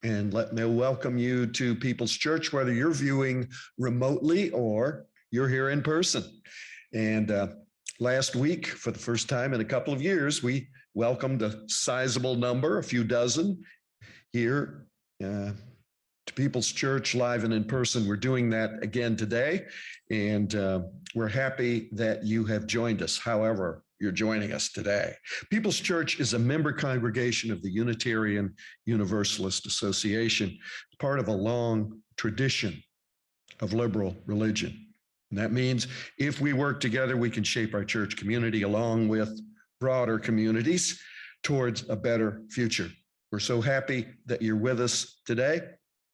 And let me welcome you to People's Church, whether you're viewing remotely or you're here in person. And last week, for the first time in a couple of years, we welcomed a sizable number, a few dozen, here to People's Church live and in person. We're doing that again today, and we're happy that you have joined us. However, you're joining us today. People's Church is a member congregation of the Unitarian Universalist Association, part of a long tradition of liberal religion. And that means if we work together, we can shape our church community along with broader communities towards a better future. We're so happy that you're with us today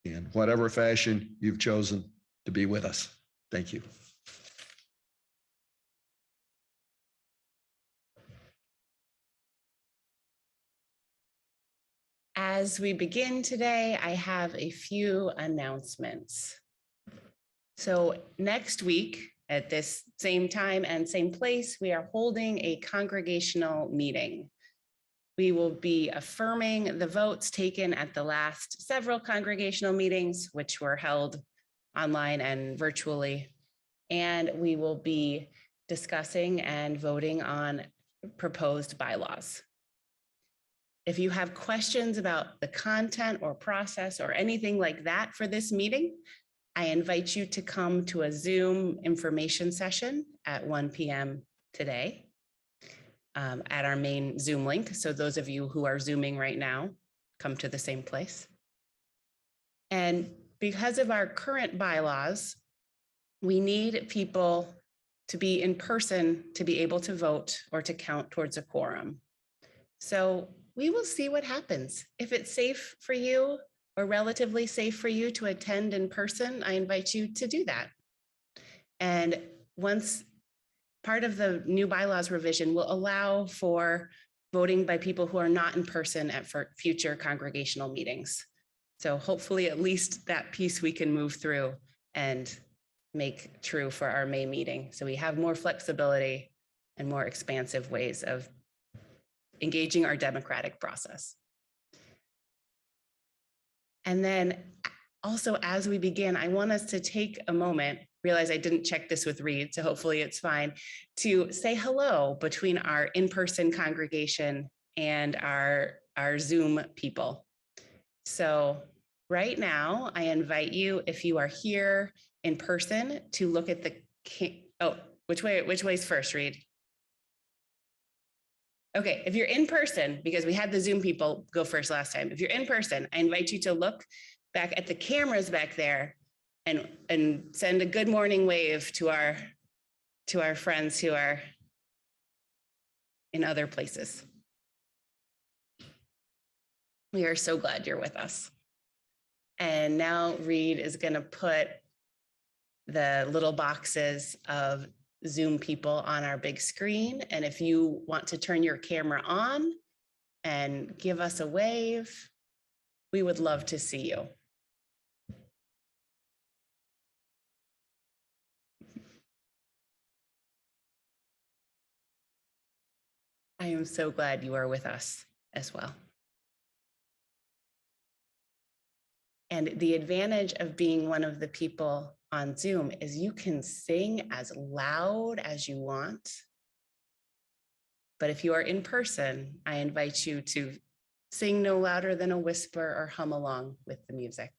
in whatever fashion you've chosen to be with us. Thank you. As we begin today, I have a few announcements. So next week at this same time and same place, we are holding a congregational meeting. We will be affirming the votes taken at the last several congregational meetings, which were held online and virtually. And we will be discussing and voting on proposed bylaws. If you have questions about the content or process or anything like that for this meeting, I invite you to come to a Zoom information session at 1 p.m. today at our main Zoom link. So those of you who are Zooming right now, come to the same place. And because of our current bylaws, we need people to be in person to be able to vote or to count towards a quorum. So we will see what happens. If it's safe for you or relatively safe for you to attend in person, I invite you to do that. And once part of the new bylaws revision will allow for voting by people who are not in person at future congregational meetings. So hopefully at least that piece we can move through and make true for our May meeting. So we have more flexibility and more expansive ways of engaging our democratic process. And then also, as we begin, I want us to take a moment, realize I didn't check this with Reed, so hopefully it's fine, to say hello between our in-person congregation and our Zoom people. So right now, I invite you, if you are here in person, to look at the, which way's first, Reed? Okay, if you're in person, because we had the Zoom people go first last time, if you're in person, I invite you to look back at the cameras back there and send a good morning wave to our friends who are in other places. We are so glad you're with us. And now Reed is going to put the little boxes of Zoom people on our big screen. And if you want to turn your camera on and give us a wave, we would love to see you. I am so glad you are with us as well. And the advantage of being one of the people on Zoom is you can sing as loud as you want. But if you are in person, I invite you to sing no louder than a whisper or hum along with the music.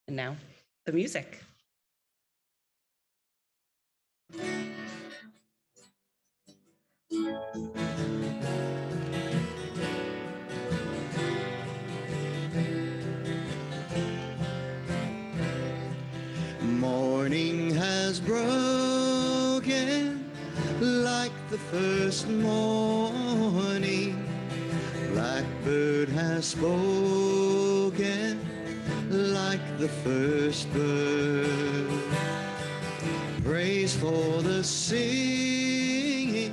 And now, the music. Morning has broken like the first morning. Blackbird has spoken like the first bird. Praise for the singing,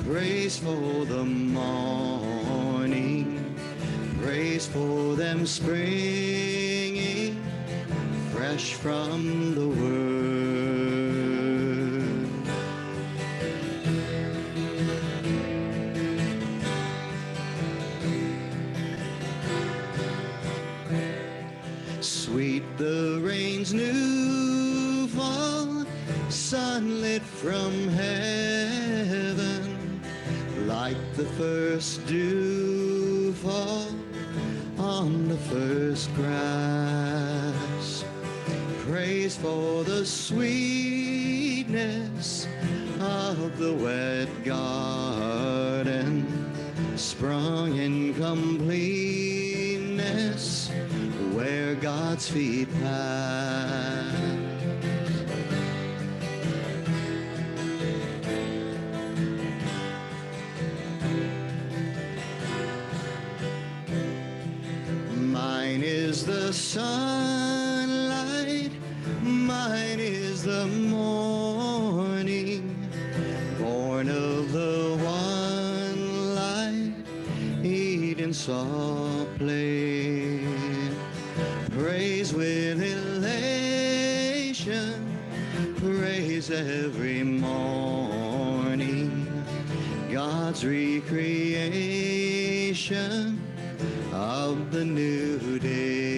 praise for the morning, praise for them springing fresh from the word. sweet the rain's new fall, sunlit from heaven, like the first dew fall on the first grass. Praise for the sweetness of the wet garden, sprung in completeness where God's feet pass. Mine is the sunlight, mine is the morning, born of the one light Eden saw play. Praise with elation, praise every morning, God's recreation of the new day.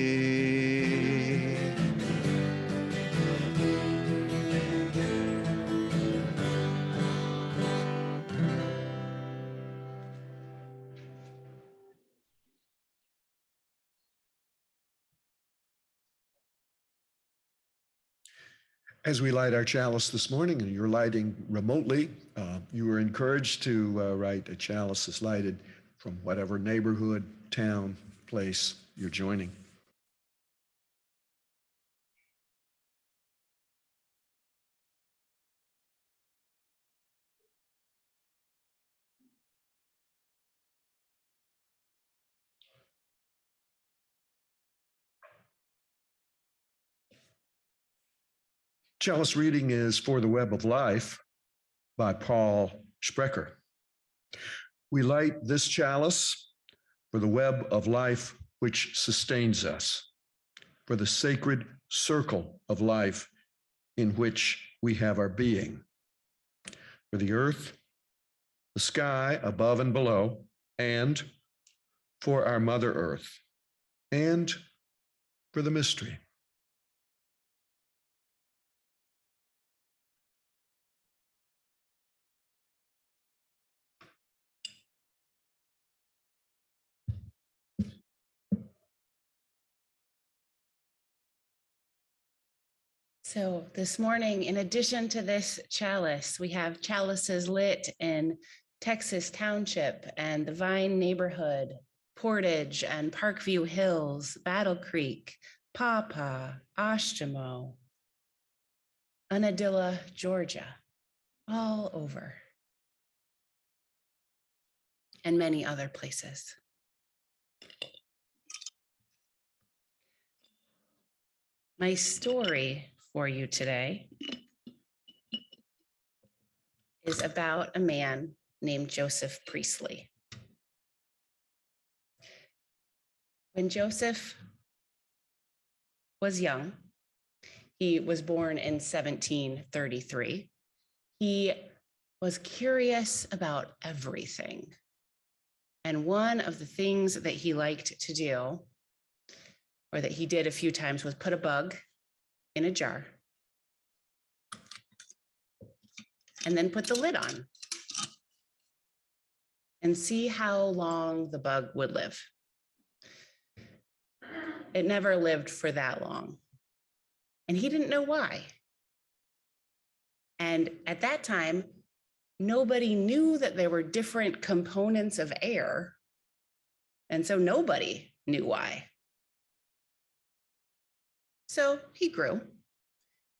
As we light our chalice this morning, and you're lighting remotely, you are encouraged to write a chalice is lighted from whatever neighborhood, town, place you're joining. Chalice reading is For the Web of Life by Paul Sprecher. We light this chalice for the web of life which sustains us, for the sacred circle of life in which we have our being, for the earth, the sky above and below, and for our Mother Earth, and for the mystery. So this morning, in addition to this chalice, we have chalices lit in Texas Township and the Vine neighborhood, Portage and Parkview Hills, Battle Creek, Pawpaw, Oshtemo, Unadilla, Georgia, all over, and many other places. My story for you today is about a man named Joseph Priestley. When Joseph was young, he was born in 1733. He was curious about everything. And one of the things that he liked to do, or that he did a few times, was put a bug in a jar and then put the lid on and see how long the bug would live. It never lived for that long. And he didn't know why. And at that time, nobody knew that there were different components of air. And so nobody knew why. So he grew.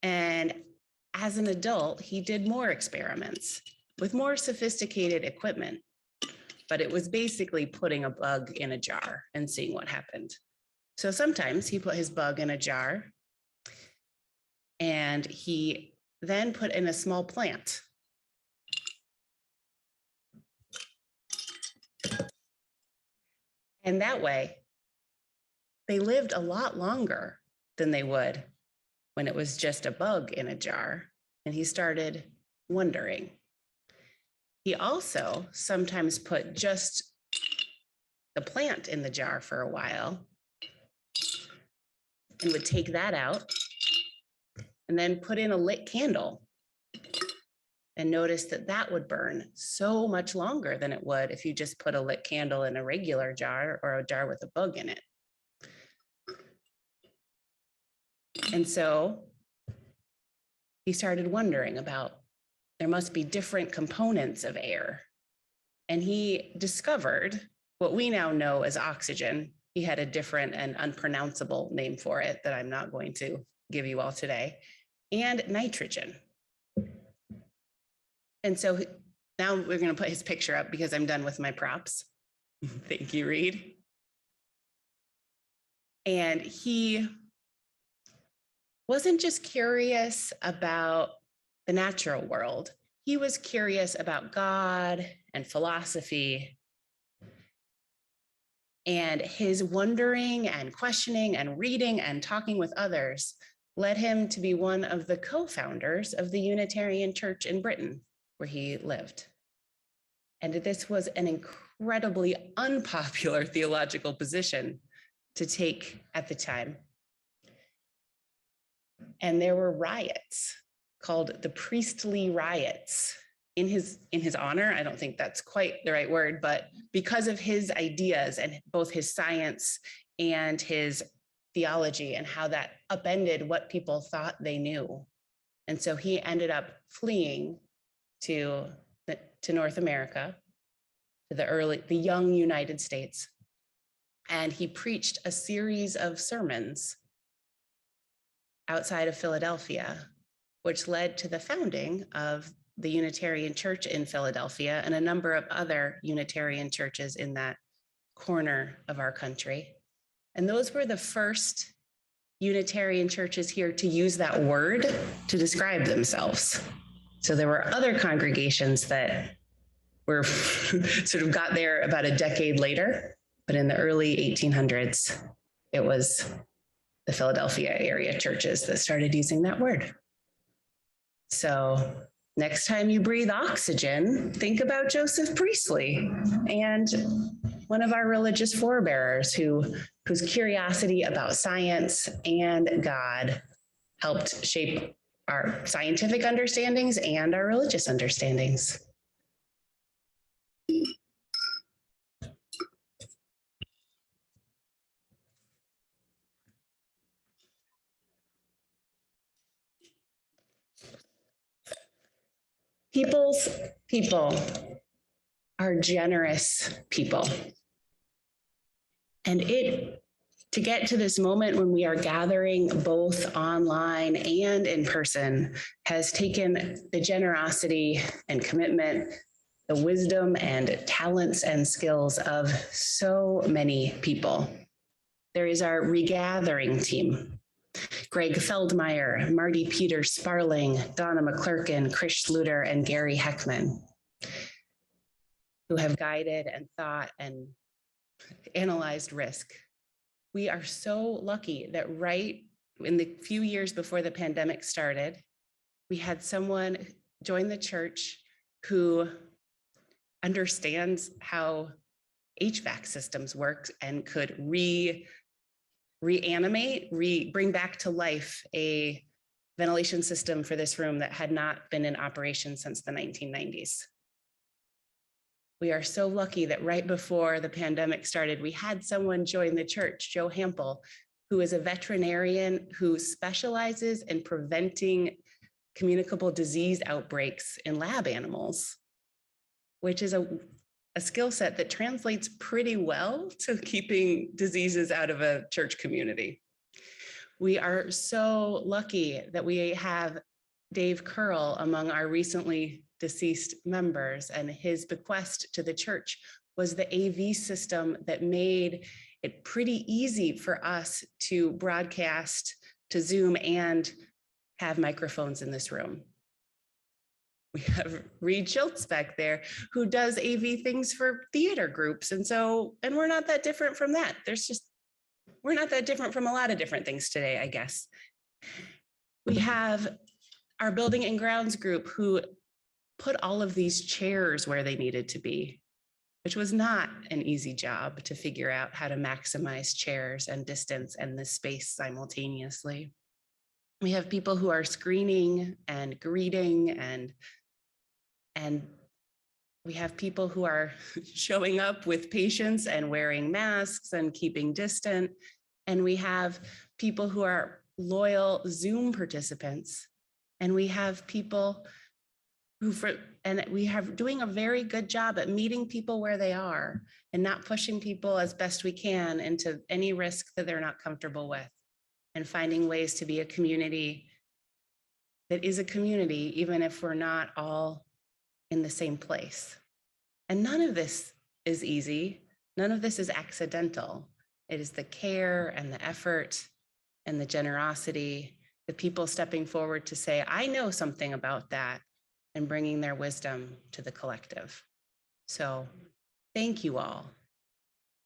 And as an adult, he did more experiments with more sophisticated equipment. But it was basically putting a bug in a jar and seeing what happened. So sometimes he put his bug in a jar and he then put in a small plant. And that way, they lived a lot longer than they would when it was just a bug in a jar. And he started wondering. He also sometimes put just the plant in the jar for a while and would take that out and then put in a lit candle and notice that that would burn so much longer than it would if you just put a lit candle in a regular jar or a jar with a bug in it. And so he started wondering about, there must be different components of air. And he discovered what we now know as oxygen. He had a different and unpronounceable name for it that I'm not going to give you all today, and nitrogen. And so now we're going to put his picture up because I'm done with my props. Thank you, Reed. And he wasn't just curious about the natural world. He was curious about God and philosophy. And his wondering and questioning and reading and talking with others led him to be one of the co-founders of the Unitarian Church in Britain, where he lived. And this was an incredibly unpopular theological position to take at the time. And there were riots called the Priestley riots in his honor. I don't think that's quite the right word, but because of his ideas and both his science and his theology and how that upended what people thought they knew. And so he ended up fleeing to North America, to the young United States. And he preached a series of sermons outside of Philadelphia, which led to the founding of the Unitarian Church in Philadelphia and a number of other Unitarian churches in that corner of our country. And those were the first Unitarian churches here to use that word to describe themselves. So there were other congregations that were sort of got there about a decade later, but in the early 1800s, it was the Philadelphia area churches that started using that word. So next time you breathe oxygen, think about Joseph Priestley and one of our religious forebearers whose curiosity about science and God helped shape our scientific understandings and our religious understandings. People's people are generous people. And to get to this moment when we are gathering both online and in person has taken the generosity and commitment, the wisdom and talents and skills of so many people. There is our regathering team. Greg Feldmeyer, Marty Peter Sparling, Donna McClurkin, Chris Schluter, and Gary Heckman, who have guided and thought and analyzed risk. We are so lucky that right in the few years before the pandemic started, we had someone join the church who understands how HVAC systems work and could bring back to life a ventilation system for this room that had not been in operation since the 1990s. We are so lucky that right before the pandemic started, we had someone join the church, Joe Hampel, who is a veterinarian who specializes in preventing communicable disease outbreaks in lab animals, which is a skill set that translates pretty well to keeping diseases out of a church community. We are so lucky that we have Dave Curl among our recently deceased members, and his bequest to the church was the AV system that made it pretty easy for us to broadcast to Zoom and have microphones in this room. We have Reed Schultz back there who does AV things for theater groups. And we're not that different from that. We're not that different from a lot of different things today, I guess. We have our building and grounds group who put all of these chairs where they needed to be. which was not an easy job to figure out how to maximize chairs and distance and the space simultaneously. We have people who are screening and greeting, and we have people who are showing up with patients and wearing masks and keeping distant. And we have people who are loyal Zoom participants. And we have people who, we have doing a very good job at meeting people where they are and not pushing people as best we can into any risk that they're not comfortable with, and finding ways to be a community that is a community, even if we're not all in the same place. And none of this is easy. None of this is accidental. It is the care and the effort and the generosity, the people stepping forward to say, I know something about that, and bringing their wisdom to the collective. So thank you all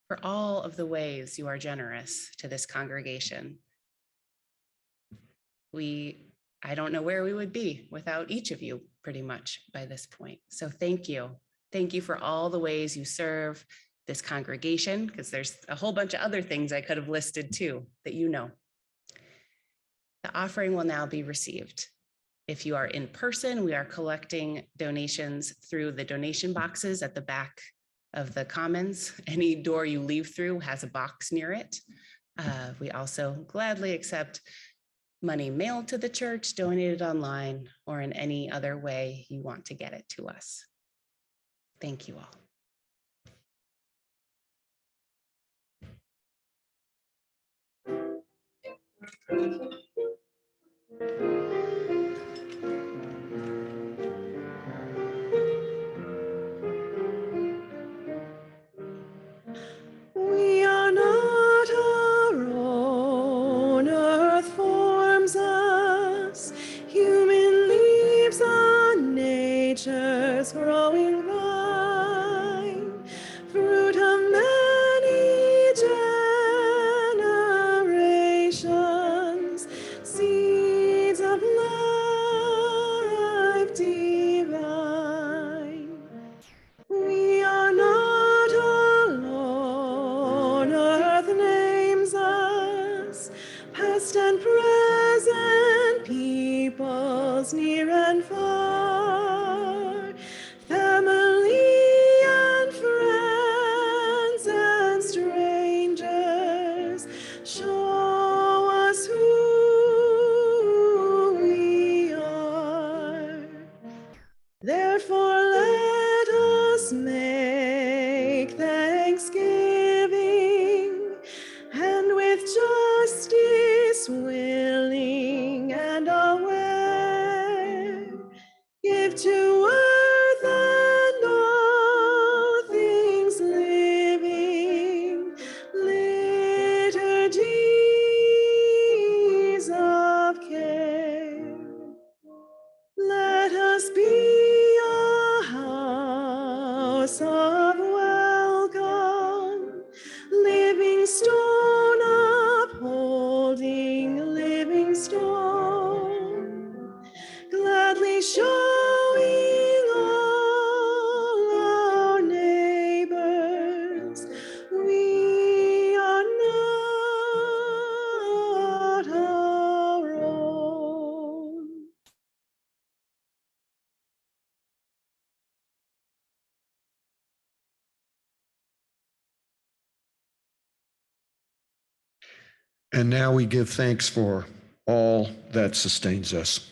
for all of the ways you are generous to this congregation. I don't know where we would be without each of you pretty much by this point. So thank you. Thank you for all the ways you serve this congregation, because there's a whole bunch of other things I could have listed too that you know. The offering will now be received. If you are in person, we are collecting donations through the donation boxes at the back of the Commons. Any door you leave through has a box near it. We also gladly accept money mailed to the church, donated online, or in any other way you want to get it to us. Thank you all. We are not our own, earth forms us, human leaves on nature's growing vine, fruit of many generations, seeds of life divine. We are not alone, earth names us, past and present, peoples near and far, family and friends and strangers, show us who we are. Therefore, let us make thanksgiving, and with justice willing and aware, give to earth and all things living liturgies of care. Let us be a house of welcome, living stone upholding living stone, gladly showing all our neighbors we are not our own. And now we give thanks for all that sustains us.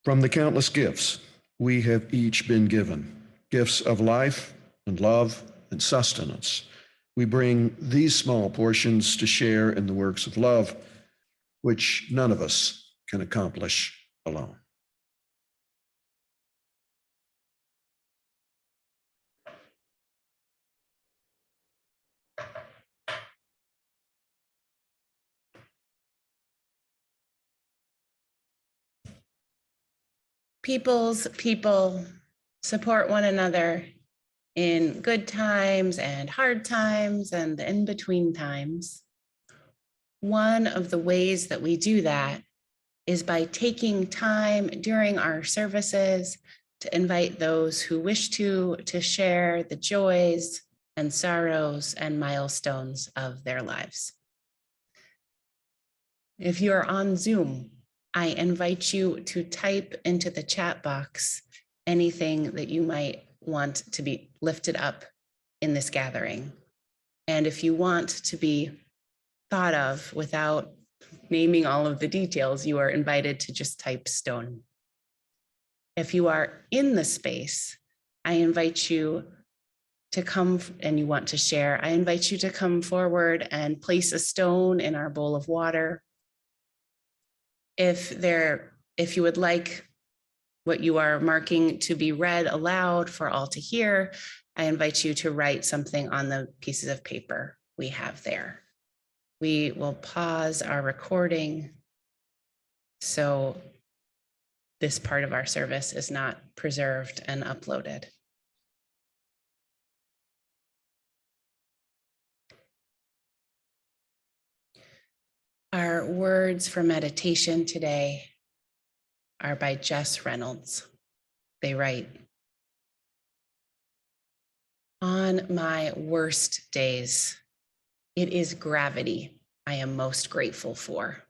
From the countless gifts we have each been given, gifts of life and love and sustenance, we bring these small portions to share in the works of love, which none of us can accomplish alone. People support one another in good times and hard times and the in-between times. One of the ways that we do that is by taking time during our services to invite those who wish to share the joys and sorrows and milestones of their lives. If you're on Zoom, I invite you to type into the chat box anything that you might want to be lifted up in this gathering. And if you want to be thought of without naming all of the details, you are invited to just type stone. If you are in the space, I invite you to come and you want to share, I invite you to come forward and place a stone in our bowl of water. If you would like what you are marking to be read aloud for all to hear, I invite you to write something on the pieces of paper we have there. We will pause our recording so this part of our service is not preserved and uploaded. Our words for meditation today are by Jess Reynolds. They write, "On my worst days, it is gravity I am most grateful for.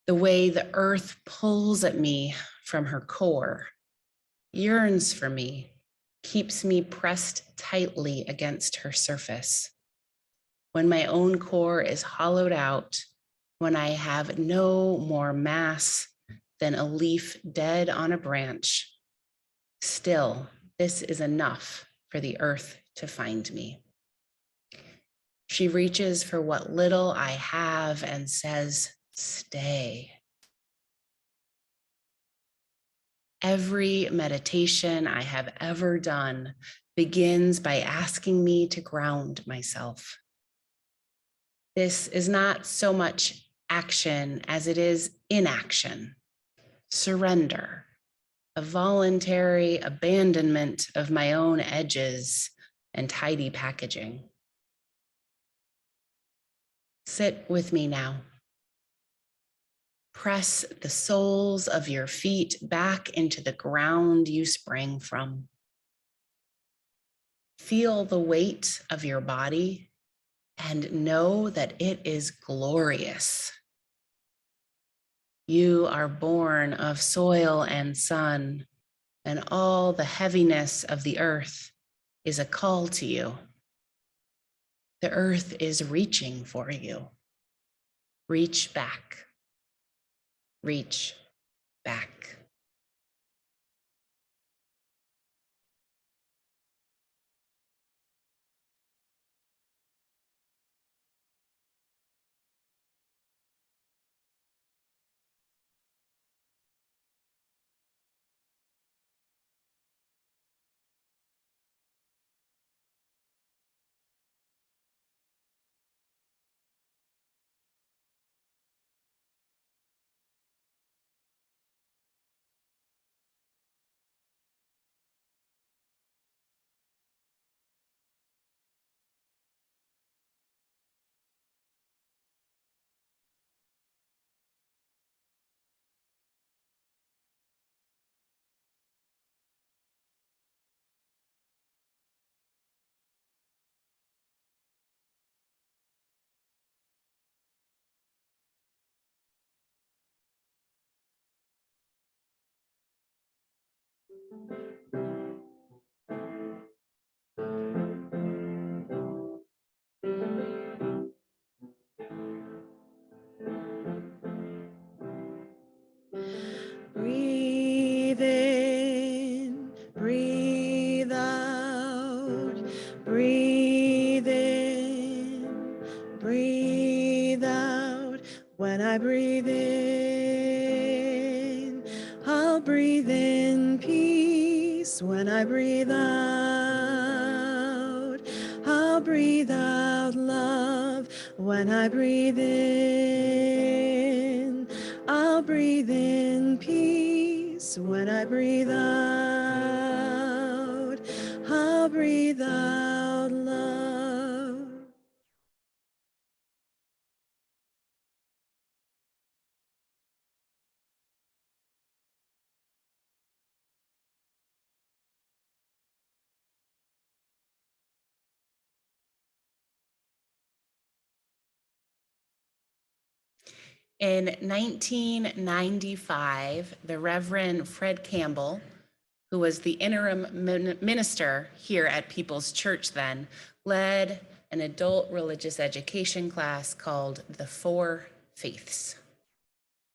The way the earth pulls at me from her core, yearns for me, keeps me pressed tightly against her surface. When my own core is hollowed out, when I have no more mass than a leaf dead on a branch, still, this is enough for the earth to find me. She reaches for what little I have and says, 'Stay.' Every meditation I have ever done begins by asking me to ground myself. This is not so much action as it is inaction, surrender, a voluntary abandonment of my own edges and tidy packaging. Sit with me now. Press the soles of your feet back into the ground you sprang from. Feel the weight of your body and know that it is glorious. You are born of soil and sun, and all the heaviness of the earth is a call to you. The earth is reaching for you. Reach back. Reach back." Breathe in, breathe out, breathe in, breathe out. When I breathe in, I'll breathe in peace. When I breathe out, I'll breathe out love. When I breathe in, I'll breathe in peace. When I breathe out, I'll breathe out love. In 1995, the Reverend Fred Campbell, who was the interim minister here at People's Church then, led an adult religious education class called the Four Faiths.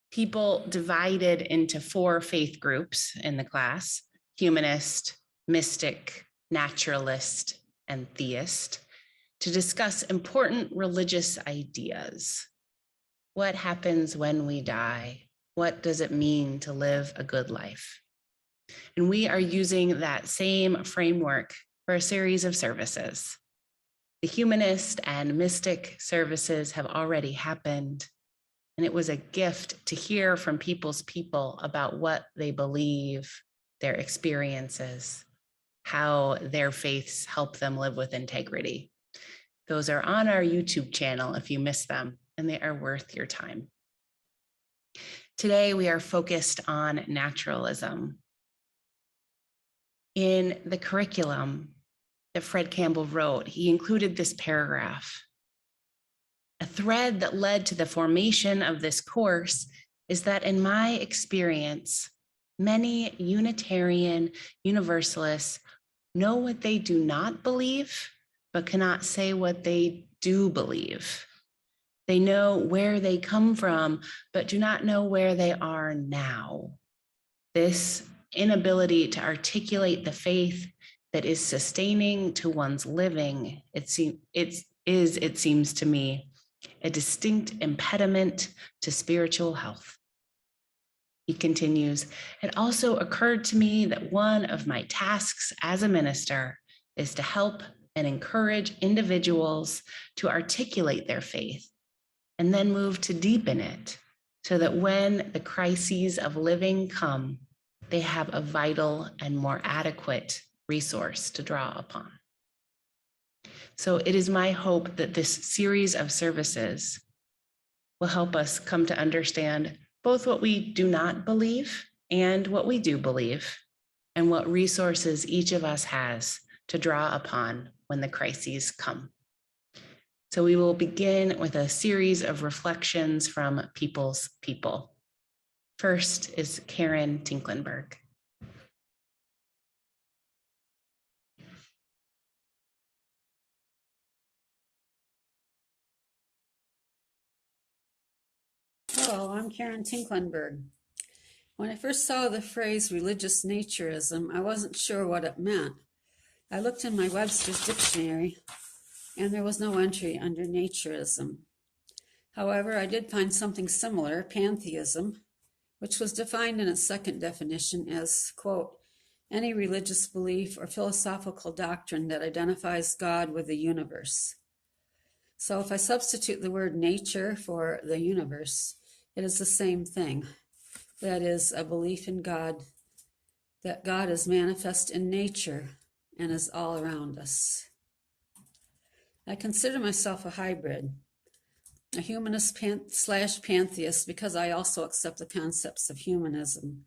People divided into four faith groups in the class: humanist, mystic, naturalist, and theist, to discuss important religious ideas. What happens when we die? What does it mean to live a good life? And we are using that same framework for a series of services. The humanist and mystic services have already happened, and it was a gift to hear from people's people about what they believe, their experiences, how their faiths help them live with integrity. Those are on our YouTube channel if you missed them, and they are worth your time. Today, we are focused on naturalism. In the curriculum that Fred Campbell wrote, he included this paragraph. A thread that led to the formation of this course is that in my experience, many Unitarian Universalists know what they do not believe, but cannot say what they do believe. They know where they come from, but do not know where they are now. This inability to articulate the faith that is sustaining to one's living, it seems to me, a distinct impediment to spiritual health. He continues, it also occurred to me that one of my tasks as a minister is to help and encourage individuals to articulate their faith and then move to deepen it so that when the crises of living come, they have a vital and more adequate resource to draw upon. So it is my hope that this series of services will help us come to understand both what we do not believe and what we do believe, and what resources each of us has to draw upon when the crises come. So we will begin with a series of reflections from People's People. First is Karen Tinklenberg. Hello, I'm Karen Tinklenberg. When I first saw the phrase religious naturism, I wasn't sure what it meant. I looked in my Webster's dictionary, and there was no entry under naturism. However, I did find something similar, pantheism, which was defined in its second definition as, quote, any religious belief or philosophical doctrine that identifies God with the universe. So if I substitute the word nature for the universe, it is the same thing. That is, a belief in God, that God is manifest in nature and is all around us. I consider myself a hybrid, a humanist slash pantheist, because I also accept the concepts of humanism,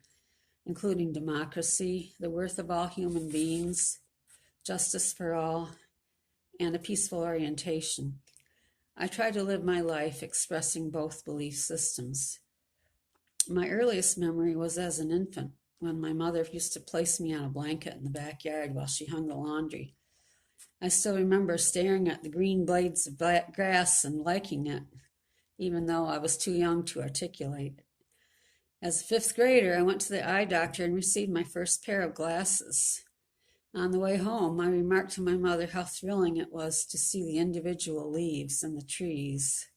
including democracy, the worth of all human beings, justice for all, and a peaceful orientation. I try to live my life expressing both belief systems. My earliest memory was as an infant, when my mother used to place me on a blanket in the backyard while she hung the laundry. I still remember staring at the green blades of black grass and liking it, even though I was too young to articulate it. As a fifth grader, I went to the eye doctor and received my first pair of glasses. On the way home, I remarked to my mother how thrilling it was to see the individual leaves in the trees.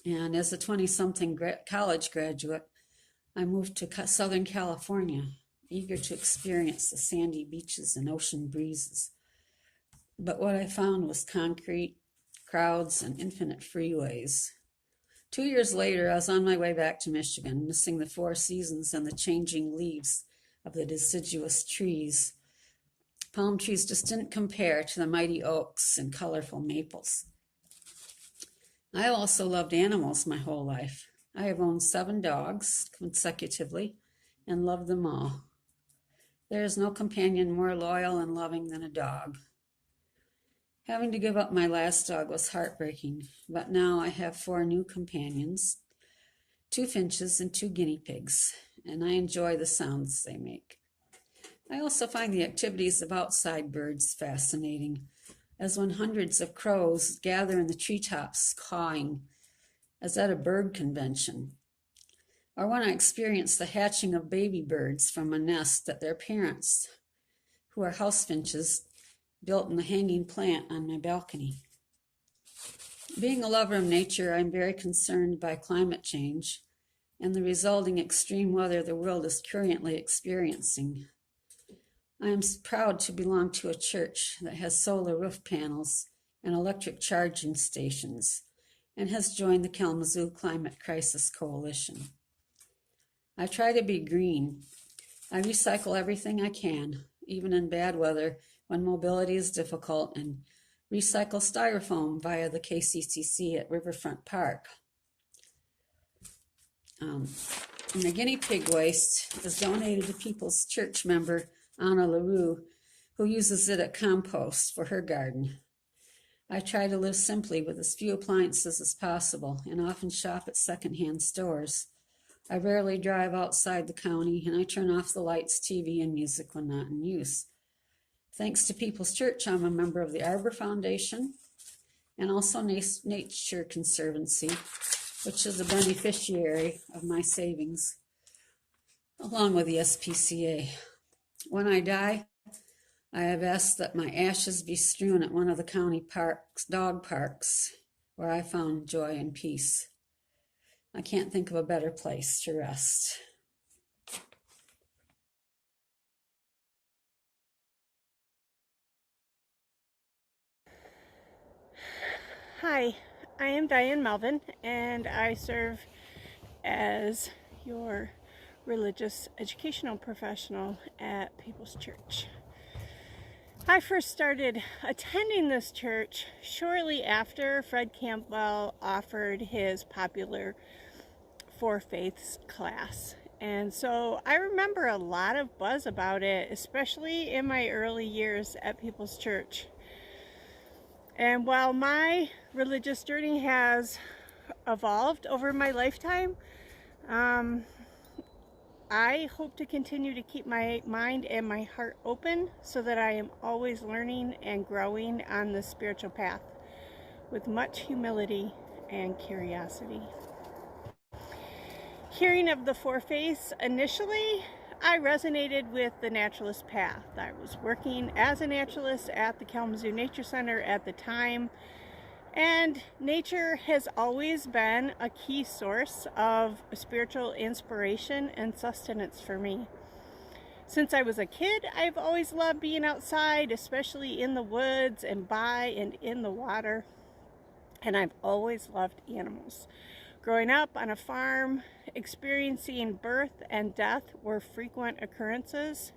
And as a 20-something college graduate, I moved to Southern California, eager to experience the sandy beaches and ocean breezes. But what I found was concrete, crowds, and infinite freeways. 2 years later, I was on my way back to Michigan, missing the four seasons and the changing leaves of the deciduous trees. Palm trees just didn't compare to the mighty oaks and colorful maples. I also loved animals my whole life. I have owned 7 dogs consecutively and loved them all. There is no companion more loyal and loving than a dog. Having to give up my last dog was heartbreaking, but now I have 4 new companions, 2 finches, and 2 guinea pigs, and I enjoy the sounds they make. I also find the activities of outside birds fascinating, as when hundreds of crows gather in the treetops cawing, as at a bird convention, or when I experience the hatching of baby birds from a nest that their parents, who are house finches, built in the hanging plant on my balcony. Being a lover of nature, I'm very concerned by climate change and the resulting extreme weather the world is currently experiencing. I am proud to belong to a church that has solar roof panels and electric charging stations and has joined the Kalamazoo Climate Crisis Coalition. I try to be green. I recycle everything I can, even in bad weather when mobility is difficult, and recycle styrofoam via the KCCC at Riverfront Park. And the guinea pig waste is donated to People's Church member Anna LaRue, who uses it at compost for her garden. I try to live simply with as few appliances as possible and often shop at secondhand stores. I rarely drive outside the county, and I turn off the lights, TV, and music when not in use. Thanks to People's Church, I'm a member of the Arbor Foundation and also Nature Conservancy, which is a beneficiary of my savings, along with the SPCA. When I die, I have asked that my ashes be strewn at one of the county parks, dog parks, where I found joy and peace. I can't think of a better place to rest. Hi, I am Diane Melvin, and I serve as your religious educational professional at People's Church. I first started attending this church shortly after Fred Campbell offered his popular Four Faiths class. And so I remember a lot of buzz about it, especially in my early years at People's Church. And while my religious journey has evolved over my lifetime, I hope to continue to keep my mind and my heart open so that I am always learning and growing on the spiritual path with much humility and curiosity. Hearing of the Four Faiths initially, I resonated with the naturalist path. I was working as a naturalist at the Kalamazoo Nature Center at the time, and nature has always been a key source of spiritual inspiration and sustenance for me. Since I was a kid, I've always loved being outside, especially in the woods and by and in the water, and I've always loved animals. Growing up on a farm, experiencing birth and death were frequent occurrences,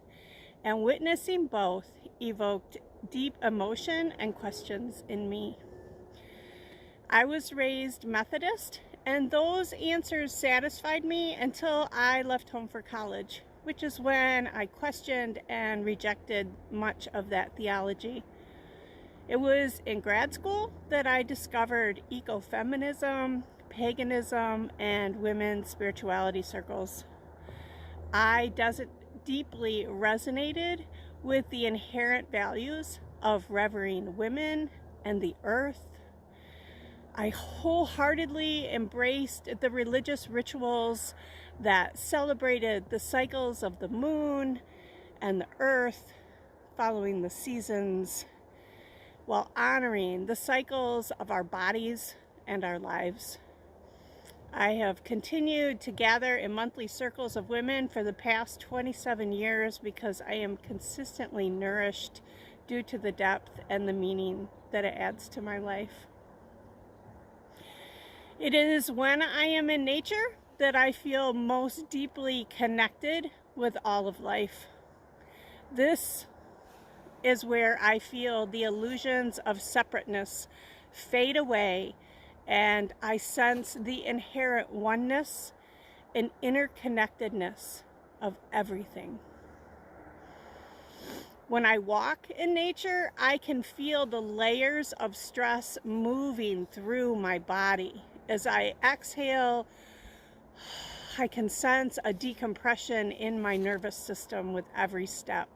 and witnessing both evoked deep emotion and questions in me. I was raised Methodist, and those answers satisfied me until I left home for college, which is when I questioned and rejected much of that theology. It was in grad school that I discovered ecofeminism, paganism, and women's spirituality circles. I deeply resonated with the inherent values of revering women and the earth. I wholeheartedly embraced the religious rituals that celebrated the cycles of the moon and the earth, following the seasons, while honoring the cycles of our bodies and our lives. I have continued to gather in monthly circles of women for the past 27 years because I am consistently nourished due to the depth and the meaning that it adds to my life. It is when I am in nature that I feel most deeply connected with all of life. This is where I feel the illusions of separateness fade away, and I sense the inherent oneness and interconnectedness of everything. When I walk in nature, I can feel the layers of stress moving through my body as I exhale I can sense a decompression in my nervous system with every step.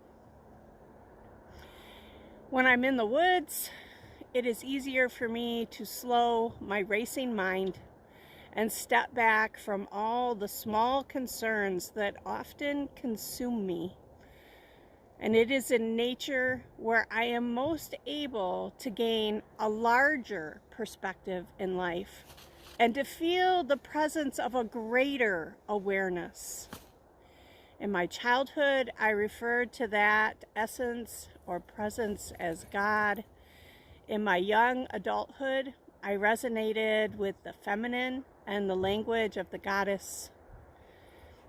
When I'm in the woods, it is easier for me to slow my racing mind and step back from all the small concerns that often consume me. And it is in nature where I am most able to gain a larger perspective in life and to feel the presence of a greater awareness. In my childhood, I referred to that essence or presence as God. In my young adulthood, I resonated with the feminine and the language of the goddess.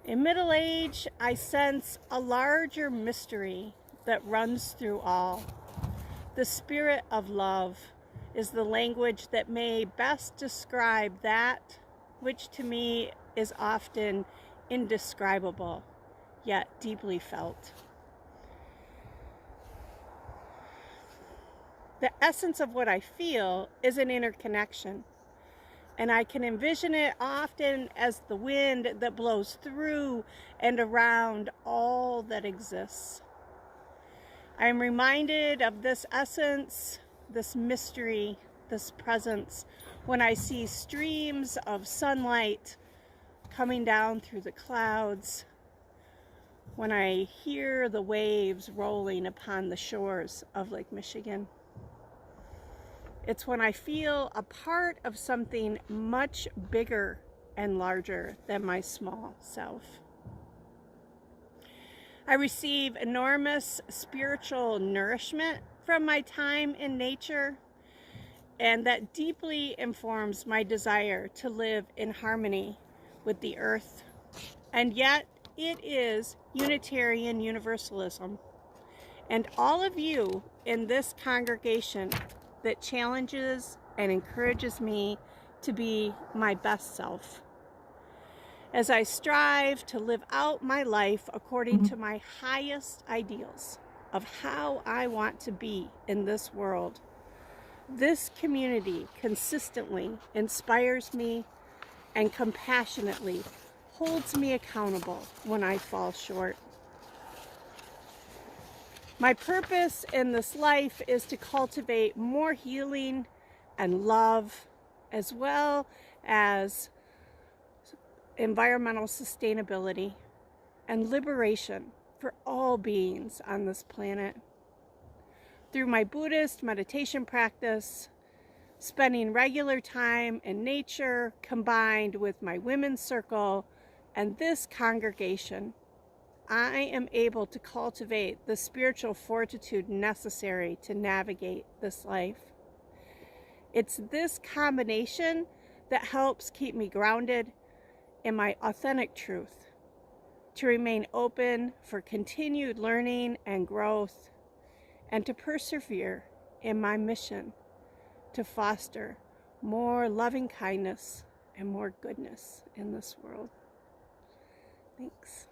In middle age, I sense a larger mystery that runs through all. The spirit of love is the language that may best describe that which to me is often indescribable, yet deeply felt. The essence of what I feel is an interconnection, and I can envision it often as the wind that blows through and around all that exists. I am reminded of this essence, this mystery, this presence, when I see streams of sunlight coming down through the clouds, when I hear the waves rolling upon the shores of Lake Michigan. It's when I feel a part of something much bigger and larger than my small self. I receive enormous spiritual nourishment from my time in nature, and that deeply informs my desire to live in harmony with the earth. And yet it is Unitarian Universalism and all of you in this congregation that challenges and encourages me to be my best self. As I strive to live out my life according to my highest ideals of how I want to be in this world, this community consistently inspires me and compassionately holds me accountable when I fall short. My purpose in this life is to cultivate more healing and love, as well as environmental sustainability and liberation for all beings on this planet. Through my Buddhist meditation practice, spending regular time in nature combined with my women's circle and this congregation, I am able to cultivate the spiritual fortitude necessary to navigate this life. It's this combination that helps keep me grounded in my authentic truth, to remain open for continued learning and growth, and to persevere in my mission to foster more loving kindness and more goodness in this world. Thanks.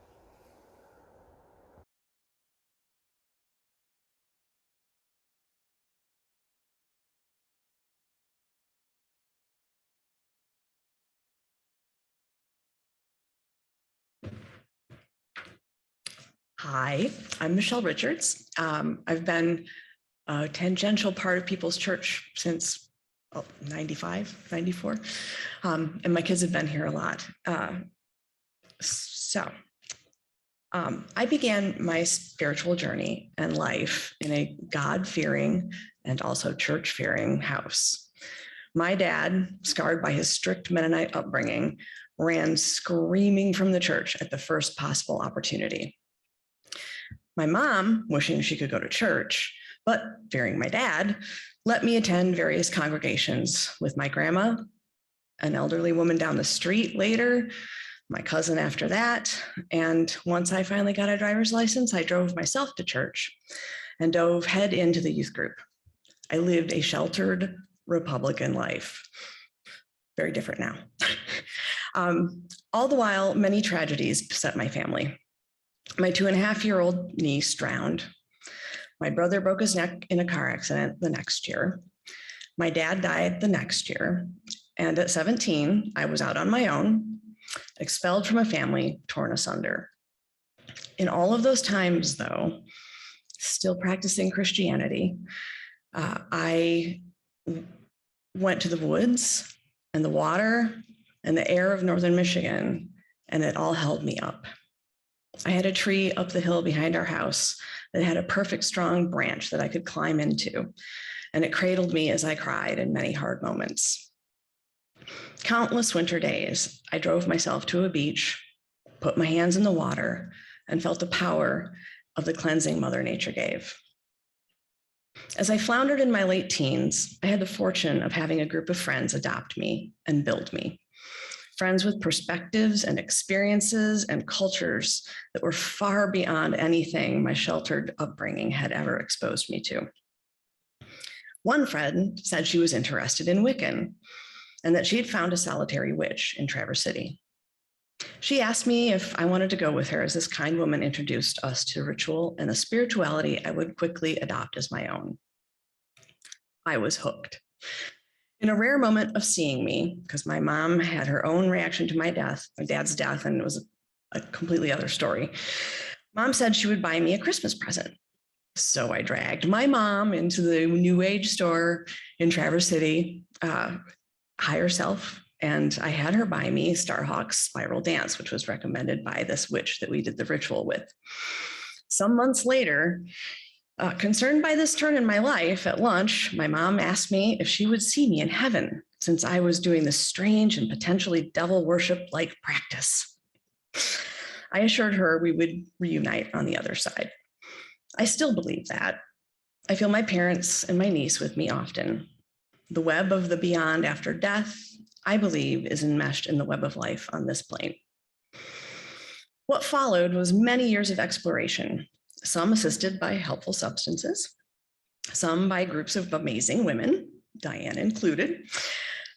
Hi, I'm Michelle Richards. I've been a tangential part of People's Church since 95, 94, and my kids have been here a lot. I began my spiritual journey and life in a God-fearing and also church-fearing house. My dad, scarred by his strict Mennonite upbringing, ran screaming from the church at the first possible opportunity. My mom, wishing she could go to church, but fearing my dad, let me attend various congregations with my grandma, an elderly woman down the street later, my cousin after that. And once I finally got a driver's license, I drove myself to church and dove head into the youth group. I lived a sheltered Republican life. Very different now. All the while, many tragedies beset my family. My 2.5-year-old niece drowned. My brother broke his neck in a car accident the next year. My dad died the next year. And at 17, I was out on my own. expelled from a family, torn asunder. In all of those times, though, still practicing Christianity, I went to the woods and the water and the air of northern Michigan, and it all held me up. I had a tree up the hill behind our house that had a perfect strong branch that I could climb into, and it cradled me as I cried in many hard moments. Countless winter days, I drove myself to a beach, put my hands in the water, and felt the power of the cleansing Mother Nature gave. As I floundered in my late teens, I had the fortune of having a group of friends adopt me and build me. Friends with perspectives and experiences and cultures that were far beyond anything my sheltered upbringing had ever exposed me to. One friend said she was interested in Wiccan and that she had found a solitary witch in Traverse City. She asked me if I wanted to go with her, as this kind woman introduced us to ritual and a spirituality I would quickly adopt as my own. I was hooked. In a rare moment of seeing me, because my mom had her own reaction to my dad's death, and it was a completely other story, Mom said she would buy me a Christmas present. So I dragged my mom into the New Age store in Traverse City, high herself, and I had her buy me Starhawk's Spiral Dance, which was recommended by this witch that we did the ritual with. Some months later, concerned by this turn in my life, at lunch, my mom asked me if she would see me in heaven, since I was doing this strange and potentially devil worship-like practice. I assured her we would reunite on the other side. I still believe that. I feel my parents and my niece with me often. The web of the beyond after death, I believe, is enmeshed in the web of life on this plane. What followed was many years of exploration, some assisted by helpful substances, some by groups of amazing women, Diane included,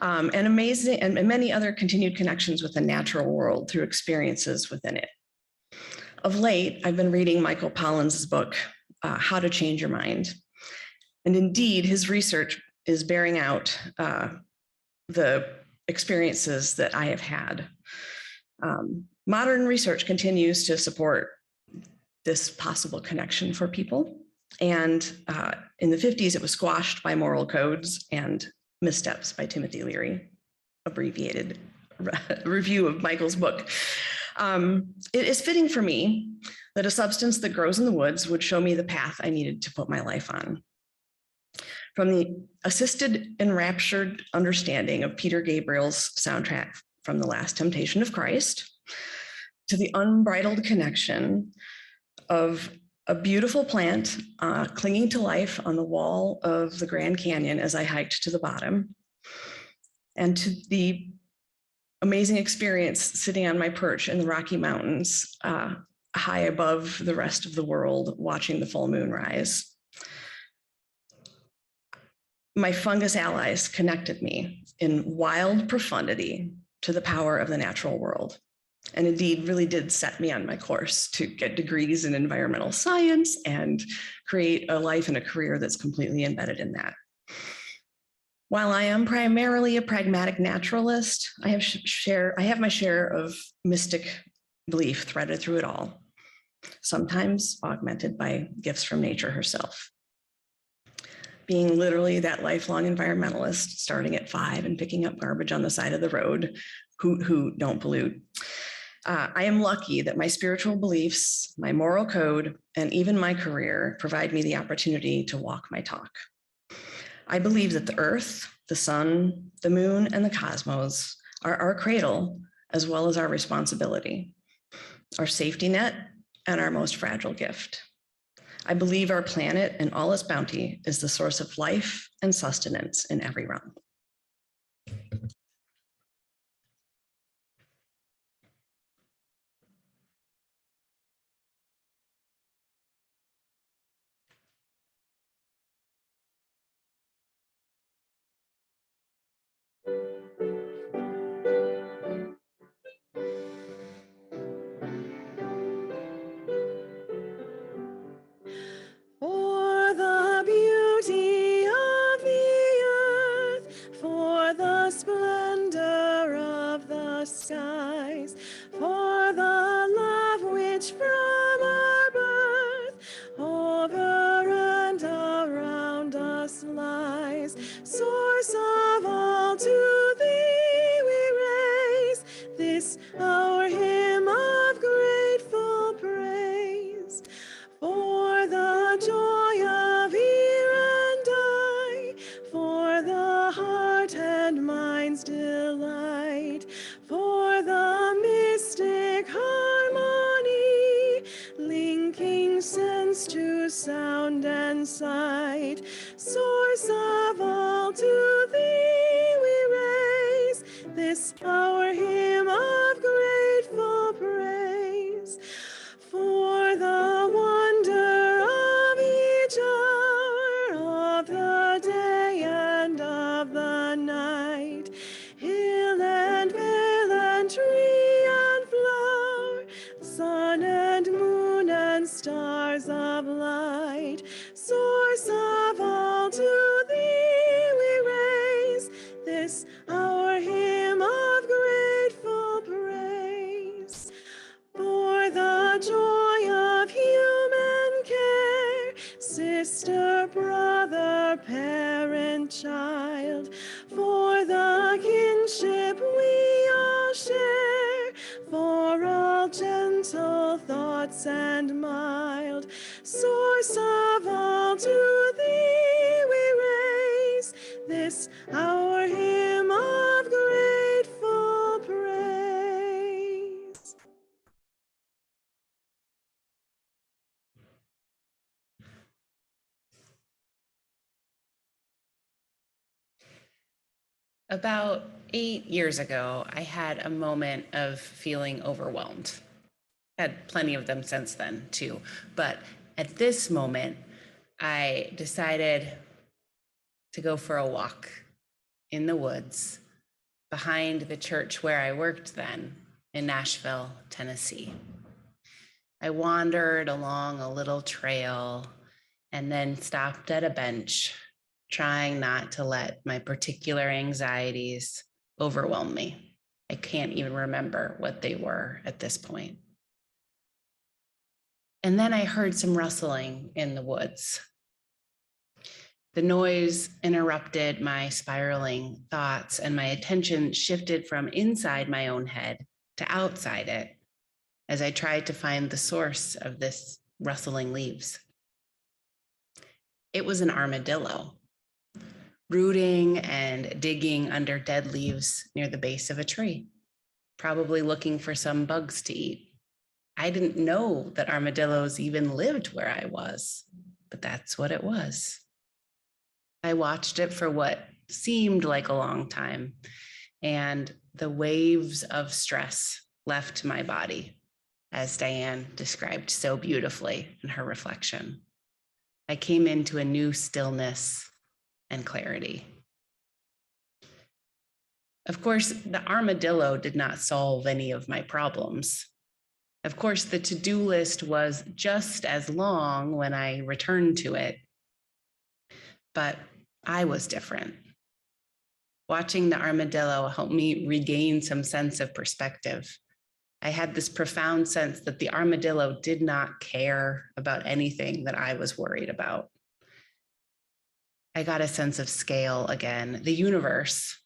and many other continued connections with the natural world through experiences within it. Of late, I've been reading Michael Pollan's book, How to Change Your Mind. And indeed, his research is bearing out the experiences that I have had. Modern research continues to support this possible connection for people. And in the 50s, it was squashed by moral codes and missteps by Timothy Leary, abbreviated review of Michael's book. It is fitting for me that a substance that grows in the woods would show me the path I needed to put my life on. From the assisted, enraptured understanding of Peter Gabriel's soundtrack from The Last Temptation of Christ, to the unbridled connection of a beautiful plant clinging to life on the wall of the Grand Canyon as I hiked to the bottom, and to the amazing experience sitting on my perch in the Rocky Mountains, high above the rest of the world, watching the full moon rise. My fungus allies connected me in wild profundity to the power of the natural world, and indeed really did set me on my course to get degrees in environmental science and create a life and a career that's completely embedded in that. While I am primarily a pragmatic naturalist, I have my share of mystic belief threaded through it all, sometimes augmented by gifts from nature herself. Being literally that lifelong environmentalist, starting at 5 and picking up garbage on the side of the road, who don't pollute. I am lucky that my spiritual beliefs, my moral code, and even my career provide me the opportunity to walk my talk. I believe that the earth, the sun, the moon, and the cosmos are our cradle, as well as our responsibility, our safety net, and our most fragile gift. I believe our planet and all its bounty is the source of life and sustenance in every realm. For the beauty of the earth this our hymn of grateful praise. For the wonder of each hour of the day and of the night, hill and vale and tree and flower, sun and moon and stars of light, source of all, to thee we raise this our hymn of grateful praise. For the joy of human care, sister, brother, parent, child, for the kinship we all share, for all gentle thoughts and mild, source of all, to thee we raise this our hymn of grateful praise. About 8 years ago, I had a moment of feeling overwhelmed. Had plenty of them since then too, but at this moment, I decided to go for a walk in the woods behind the church where I worked then in Nashville, Tennessee. I wandered along a little trail and then stopped at a bench, trying not to let my particular anxieties overwhelm me. I can't even remember what they were at this point. And then I heard some rustling in the woods. The noise interrupted my spiraling thoughts, and my attention shifted from inside my own head to outside it as I tried to find the source of this rustling leaves. It was an armadillo, rooting and digging under dead leaves near the base of a tree, probably looking for some bugs to eat. I didn't know that armadillos even lived where I was, but that's what it was. I watched it for what seemed like a long time, and the waves of stress left my body, as Diane described so beautifully in her reflection. I came into a new stillness and clarity. Of course, the armadillo did not solve any of my problems. Of course, the to-do list was just as long when I returned to it, but I was different. Watching the armadillo helped me regain some sense of perspective. I had this profound sense that the armadillo did not care about anything that I was worried about. I got a sense of scale again. The universe,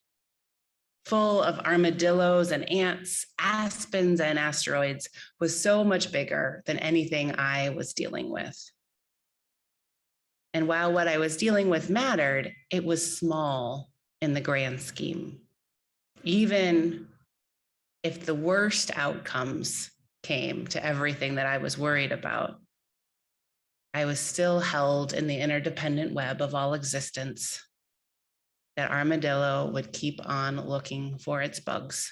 full of armadillos and ants, aspens and asteroids, was so much bigger than anything I was dealing with. And while what I was dealing with mattered, it was small in the grand scheme. Even if the worst outcomes came to everything that I was worried about, I was still held in the interdependent web of all existence. That armadillo would keep on looking for its bugs.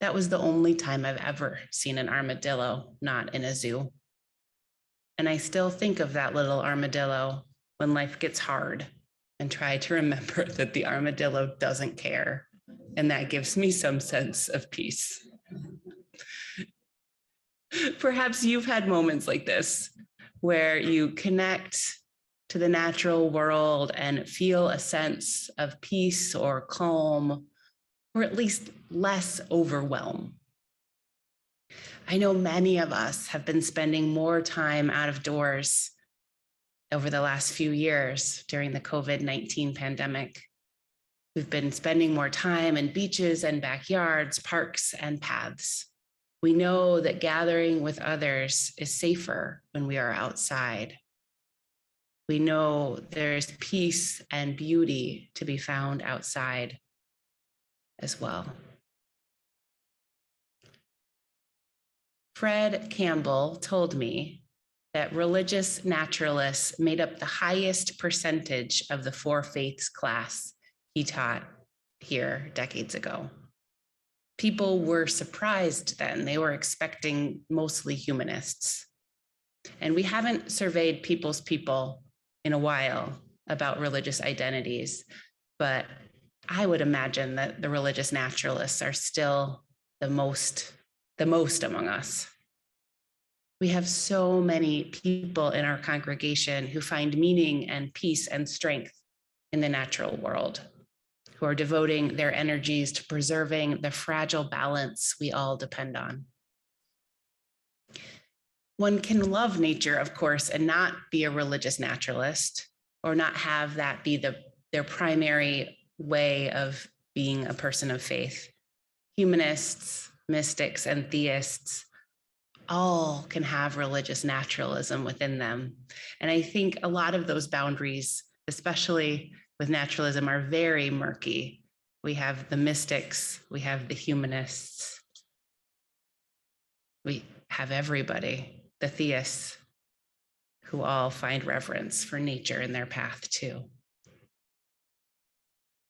That was the only time I've ever seen an armadillo not in a zoo. And I still think of that little armadillo when life gets hard and try to remember that the armadillo doesn't care. And that gives me some sense of peace. Perhaps you've had moments like this where you connect to the natural world and feel a sense of peace or calm, or at least less overwhelm. I know many of us have been spending more time out of doors over the last few years during the COVID-19 pandemic. We've been spending more time in beaches and backyards, parks and paths. We know that gathering with others is safer when we are outside. We know there's peace and beauty to be found outside as well. Fred Campbell told me that religious naturalists made up the highest percentage of the four faiths class he taught here decades ago. People were surprised then. They were expecting mostly humanists. And we haven't surveyed people's people in a while about religious identities, but I would imagine that the religious naturalists are still the most among us. We have so many people in our congregation who find meaning and peace and strength in the natural world, who are devoting their energies to preserving the fragile balance we all depend on. One can love nature, of course, and not be a religious naturalist, or not have that be their primary way of being a person of faith. Humanists, mystics, and theists all can have religious naturalism within them. And I think a lot of those boundaries, especially with naturalism, are very murky. We have the mystics, we have the humanists, we have everybody, the theists, who all find reverence for nature in their path too.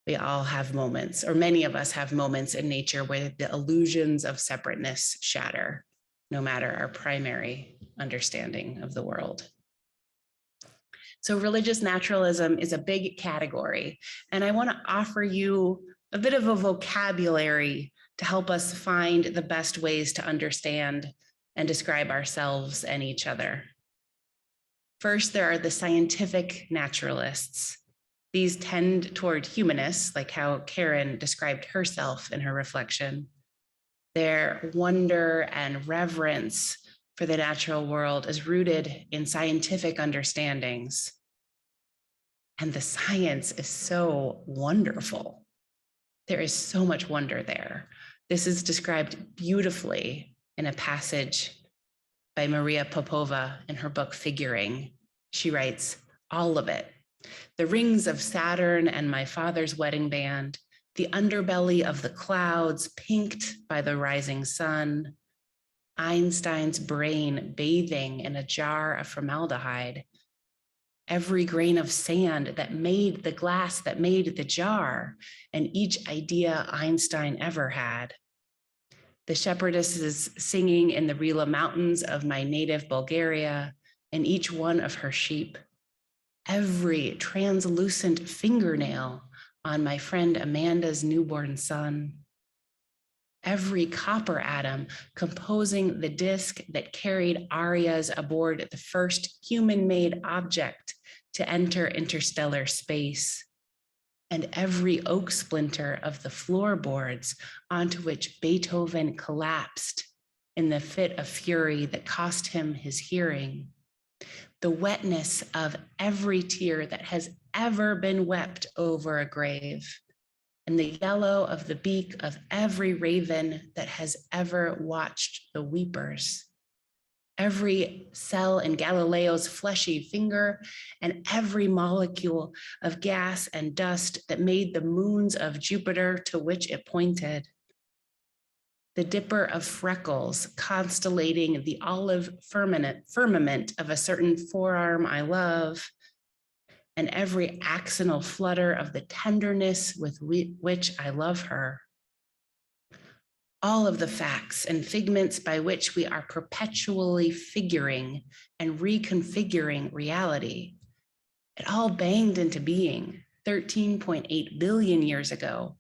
We all have moments, or many of us have moments in nature where the illusions of separateness shatter, no matter our primary understanding of the world. So religious naturalism is a big category, and I want to offer you a bit of a vocabulary to help us find the best ways to understand and describe ourselves and each other. First, there are the scientific naturalists. These tend toward humanists, like how Karen described herself in her reflection. Their wonder and reverence for the natural world is rooted in scientific understandings. And the science is so wonderful. There is so much wonder there. This is described beautifully in a passage by Maria Popova in her book, Figuring. She writes, all of it, the rings of Saturn and my father's wedding band, the underbelly of the clouds pinked by the rising sun, Einstein's brain bathing in a jar of formaldehyde, every grain of sand that made the glass that made the jar, and each idea Einstein ever had. The shepherdesses singing in the Rila Mountains of my native Bulgaria, and each one of her sheep, every translucent fingernail on my friend Amanda's newborn son, every copper atom composing the disk that carried Arias aboard the first human-made object to enter interstellar space, and every oak splinter of the floorboards onto which Beethoven collapsed in the fit of fury that cost him his hearing, the wetness of every tear that has ever been wept over a grave, and the yellow of the beak of every raven that has ever watched the weepers, every cell in Galileo's fleshy finger, and every molecule of gas and dust that made the moons of Jupiter to which it pointed, the dipper of freckles constellating the olive firmament of a certain forearm I love, and every axonal flutter of the tenderness with which I love her. All of the facts and figments by which we are perpetually figuring and reconfiguring reality. It all banged into being 13.8 billion years ago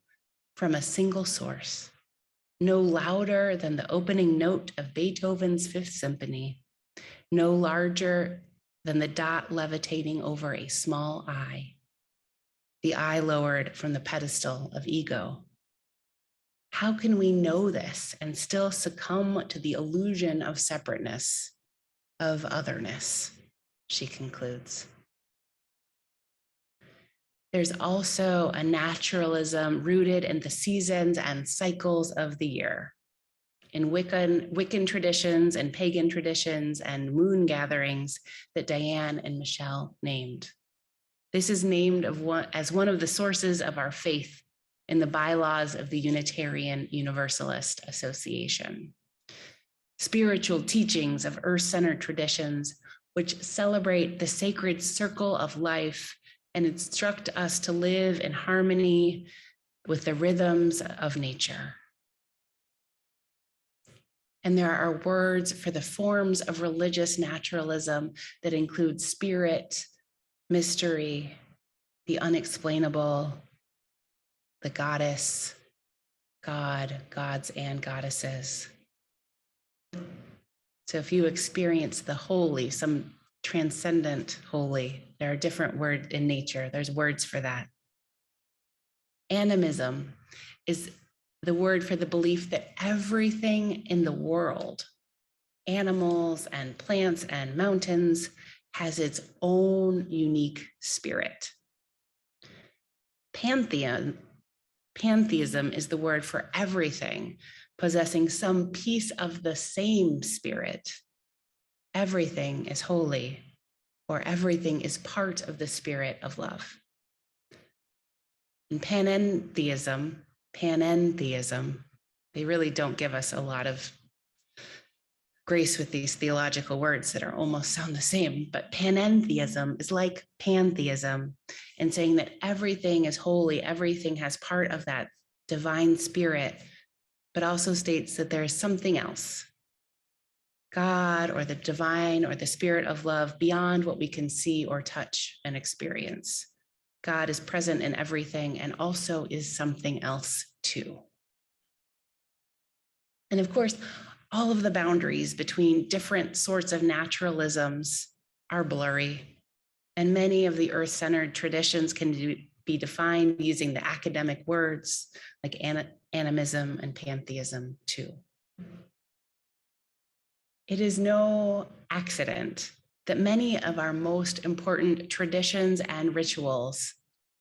from a single source, no louder than the opening note of Beethoven's Fifth Symphony, no larger than the dot levitating over a small eye, the eye lowered from the pedestal of ego. How can we know this and still succumb to the illusion of separateness, of otherness, she concludes. There's also a naturalism rooted in the seasons and cycles of the year, in Wiccan traditions and pagan traditions and moon gatherings that Diane and Michelle named. This is named as one of the sources of our faith in the bylaws of the Unitarian Universalist Association. Spiritual teachings of earth-centered traditions which celebrate the sacred circle of life and instruct us to live in harmony with the rhythms of nature. And there are words for the forms of religious naturalism that include spirit, mystery, the unexplainable, the goddess, God, gods, and goddesses. So if you experience the holy, some transcendent holy, there are different words in nature. There's words for that. Animism is the word for the belief that everything in the world, animals and plants and mountains, has its own unique spirit. Pantheism is the word for everything possessing some piece of the same spirit. Everything is holy, or everything is part of the spirit of love. In panentheism, they really don't give us a lot of grace with these theological words that are almost sound the same, but panentheism is like pantheism and saying that everything is holy, everything has part of that divine spirit, but also states that there is something else, God or the divine or the spirit of love beyond what we can see or touch and experience. God is present in everything and also is something else too. And of course, all of the boundaries between different sorts of naturalisms are blurry, and many of the earth-centered traditions can be defined using the academic words like animism and pantheism too. It is no accident that many of our most important traditions and rituals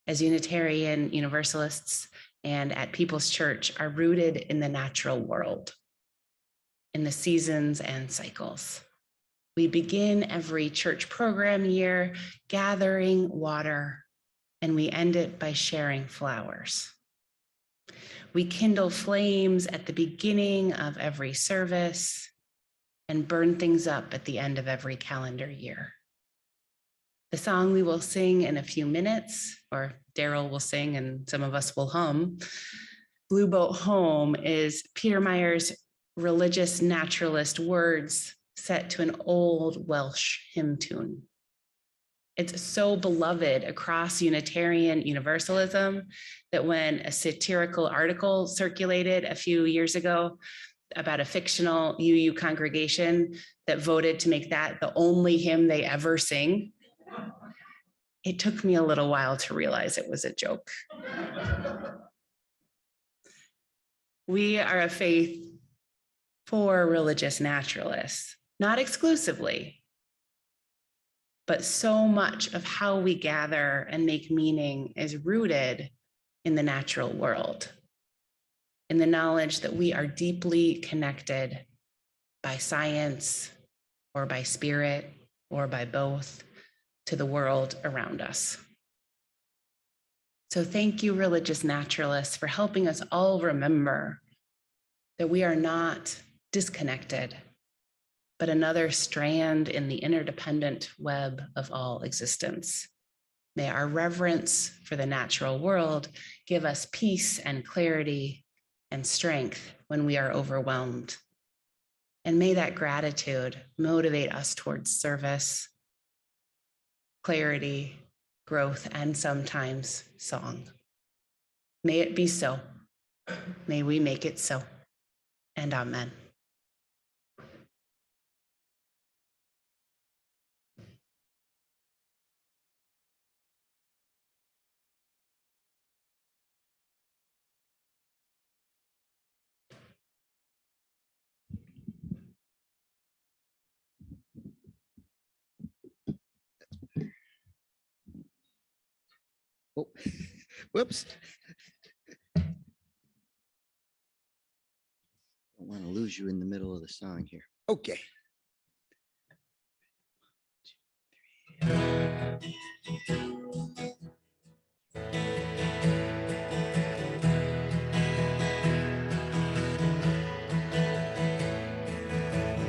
as Unitarian Universalists and at People's Church are rooted in the natural world, in the seasons and cycles. We begin every church program year gathering water, and we end it by sharing flowers. We kindle flames at the beginning of every service and burn things up at the end of every calendar year. The song we will sing in a few minutes, or Daryl will sing and some of us will hum, Blue Boat Home, is Peter Meyer's religious naturalist words set to an old Welsh hymn tune. It's so beloved across Unitarian Universalism that when a satirical article circulated a few years ago about a fictional UU congregation that voted to make that the only hymn they ever sing, it took me a little while to realize it was a joke. We are a faith for religious naturalists, not exclusively, but so much of how we gather and make meaning is rooted in the natural world, in the knowledge that we are deeply connected by science or by spirit or by both to the world around us. So thank you, religious naturalists, for helping us all remember that we are not disconnected, but another strand in the interdependent web of all existence. May our reverence for the natural world give us peace and clarity and strength when we are overwhelmed. And may that gratitude motivate us towards service, clarity, growth, and sometimes song. May it be so. May we make it so. And amen. Oh, whoops. Don't want to lose you in the middle of the song here. Okay.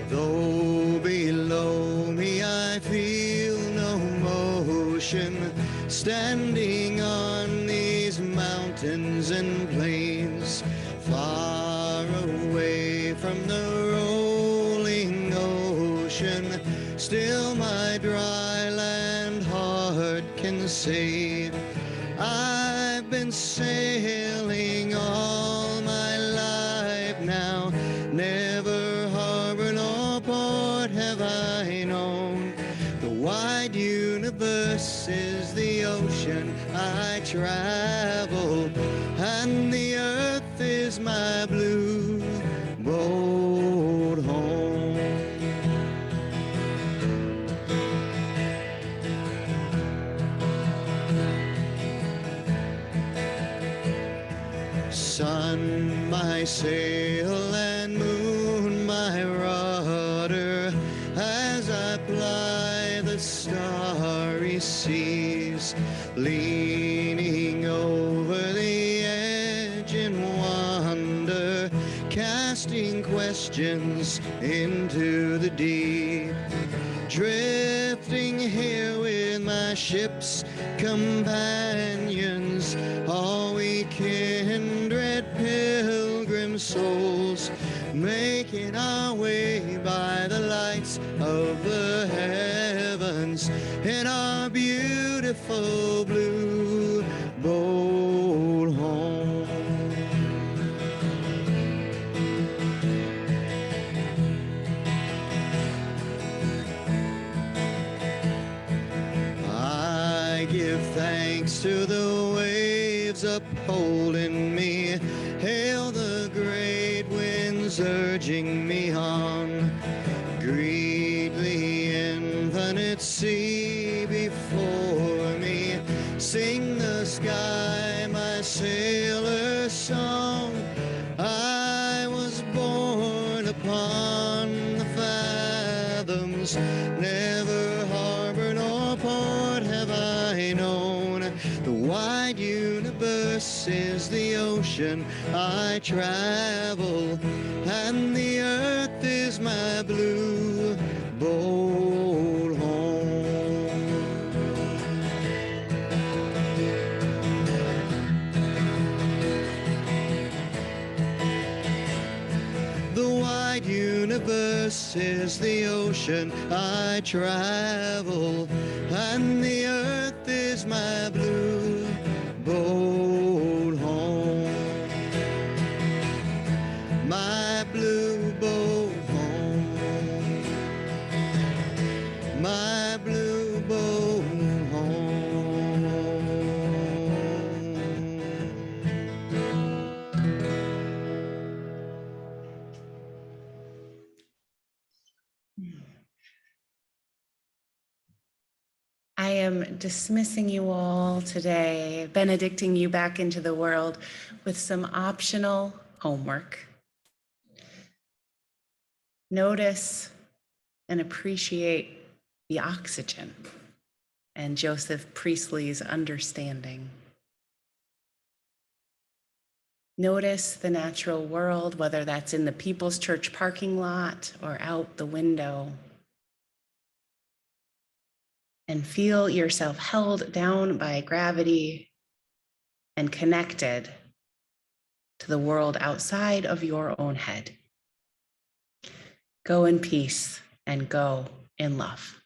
Though below me I feel no motion, standing on these mountains and Still my dry land heart can say, I've been sailing all my life now. Never harbor nor port have I known. The wide universe is the ocean I travel, and the earth is my blue boat home. Sun, my sail, and moon, my rudder, as I ply the starry seas, leaning over the edge in wonder, casting questions into the deep, drifting here with my ship's companions, all we kindred pilgrim souls, making our way by the lights of the heavens in our beautiful blue boat home. I give thanks to the waves upholding me, hail the great winds urging me on, greet the infinite sea before me, sing the sky my sailor's song. I was born upon the fathoms, never harbor nor port have I known. The wide universe is the ocean I travel, and the earth is my blue boat home. The wide universe is the ocean I travel, and the earth is my blue boat home. My blue boat home. My blue boat home. I am dismissing you all today, benedicting you back into the world with some optional homework. Notice and appreciate the oxygen and Joseph Priestley's understanding. Notice the natural world, whether that's in the People's Church parking lot or out the window. And feel yourself held down by gravity and connected to the world outside of your own head. Go in peace and go in love.